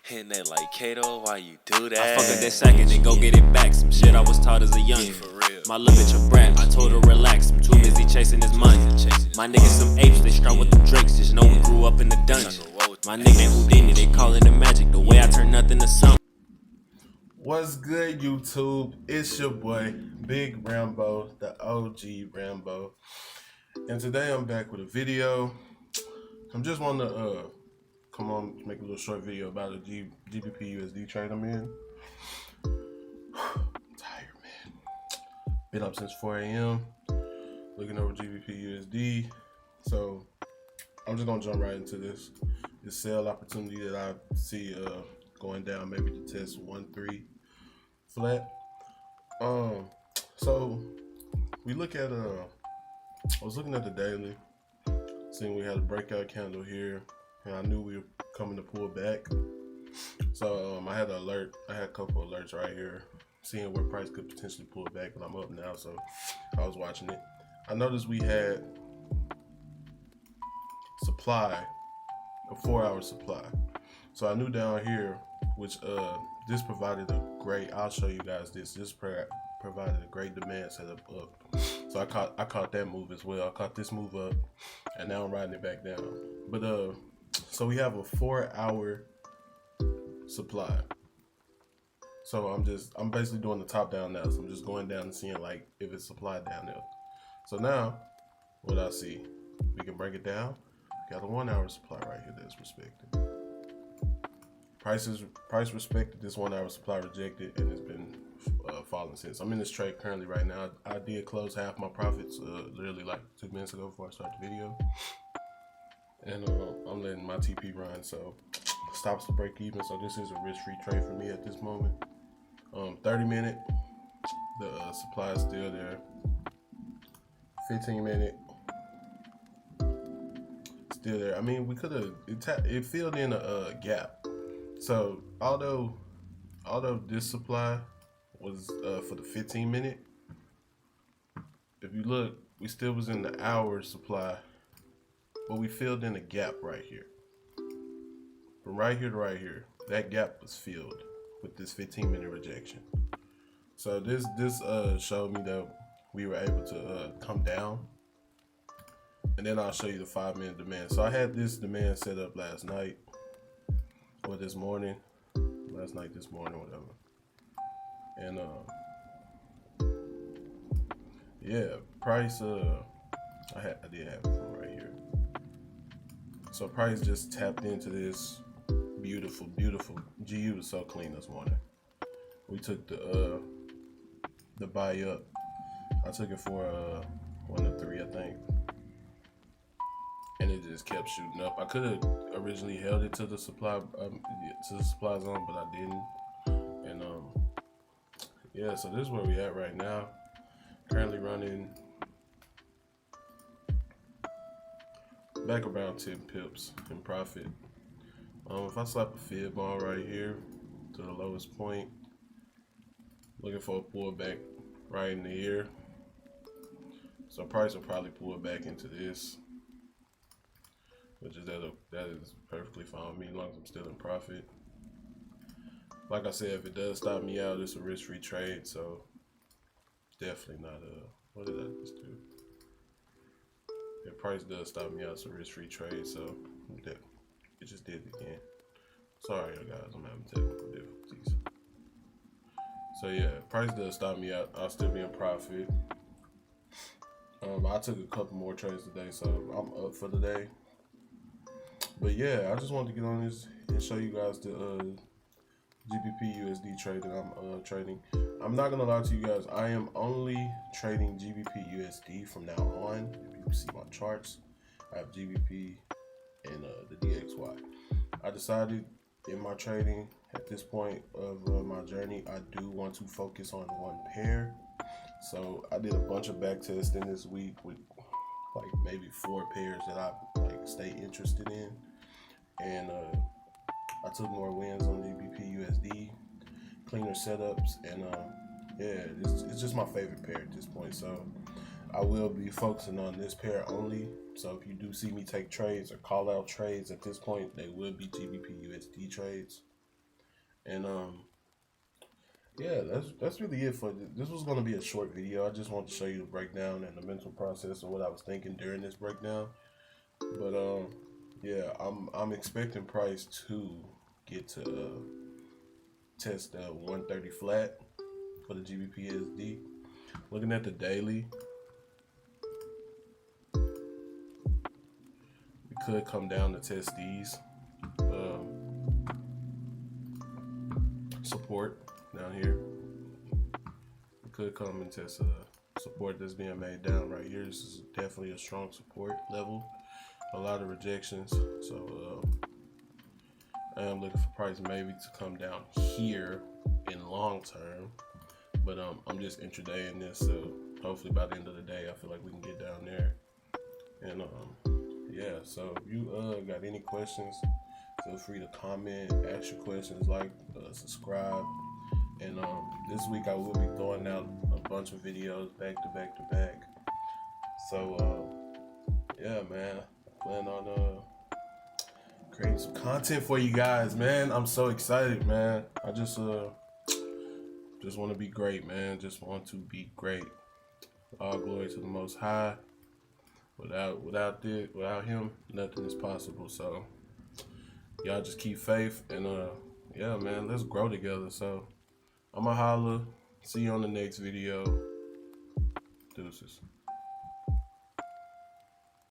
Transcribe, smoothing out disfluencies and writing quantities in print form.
Hitting that like Kato, why you do that? I fuck up that second and go get it back. Some shit I was taught as a young. For real. My little bitch a brat, I told her relax. I'm too busy chasing this money. My niggas some apes, they strung with them drakes. Just know we grew up in the dungeon. My nigga ain't Houdini, they callin' it magic. The way I turn nothing to something. What's good, YouTube? It's your boy, Big Rambo, the OG Rambo. And today I'm back with a video. I'm just wanting to come on, make a little short video about a GBP USD trade I'm in. I'm tired, man. Been up since 4 a.m. looking over GBP USD. So I'm just gonna jump right into this sell opportunity that I see going down, maybe to test 1-3 flat. So we look at I was looking at the daily, seeing we had a breakout candle here, and I knew we were coming to pull back. So I had an alert. I had a couple alerts right here, seeing where price could potentially pull back, but I'm up now, so I was watching it. I noticed we had supply, a 4-hour supply. So I knew down here, which this provided a great, I'll show you guys this provided a great demand setup up. So I caught that move as well. I caught this move up, and now I'm riding it back down. But so we have a 4-hour supply. So I'm basically doing the top down now. So I'm just going down and seeing like if it's supply down there. So now what I see, we can break it down. Got a 1-hour supply right here that's respected. Price respected, this 1-hour supply rejected, and it's been falling since. I'm in this trade currently right now. I did close half my profits literally like 2 minutes ago before I start the video. And I'm letting my TP run, so stops to break even. So this is a risk-free trade for me at this moment. 30 minute, the supply is still there. 15 minute, still there. I mean, we could have, it filled in a gap. So although this supply was for the 15 minute, if you look, we still was in the hour supply, but we filled in a gap right here. From right here to right here, that gap was filled with this 15-minute rejection. So this showed me that we were able to come down. And then I'll show you the 5-minute demand. So I had this demand set up last night, or this morning, this morning, whatever. And yeah, price I did have it from right here. So price just tapped into this beautiful GU was so clean this morning. We took the buy up. I took it for 1-3, I think. And it just kept shooting up. I could have originally held it to the supply zone, but I didn't. And yeah, so this is where we at right now. Currently running back around 10 pips in profit. If I slap a fib on right here to the lowest point, looking for a pullback right in the ear. So price will probably pull back into this, which is that is perfectly fine with me as long as I'm still in profit. Like I said, if it does stop me out, it's a risk-free trade, so definitely not what did I just do? If price does stop me out, it's a risk-free trade, so it just did it again. Sorry guys, I'm having technical difficulties. So yeah, if price does stop me out, I'll still be in profit. I took a couple more trades today, so I'm up for the day. But yeah, I just wanted to get on this and show you guys the GBP USD trade that I'm trading. I'm not gonna lie to you guys, I am only trading GBP USD from now on. If you see my charts, I have GBP and the DXY. I decided in my trading at this point of my journey, I do want to focus on one pair. So I did a bunch of back testing this week with like maybe 4 pairs that I like stay interested in, and I took more wins on GBP USD, cleaner setups, and yeah, it's just my favorite pair at this point. So I will be focusing on this pair only. So if you do see me take trades or call out trades at this point, they will be GBP USD trades. And yeah, that's really it for this. This was gonna be a short video. I just wanted to show you the breakdown and the mental process of what I was thinking during this breakdown. But yeah, I'm expecting Price to get to test the 130 flat for the GBP USD. Looking at the daily, we could come down to test these support down here. We could come and test support that's being made down right here. This is definitely a strong support level. A lot of rejections, so I am looking for Price maybe to come down here in long term. But I'm just intradaying this, so hopefully by the end of the day, I feel like we can get down there. And yeah, so if you got any questions, feel free to comment, ask your questions, like, subscribe. And this week I will be throwing out a bunch of videos back to back to back. So yeah, man, I plan on creating some content for you guys, man. I'm so excited, man. I just want to be great, man. Just want to be great. All glory to the Most High. Without him, nothing is possible. So y'all just keep faith, and yeah, man, let's grow together. So I'ma holla. See you on the next video. Deuces.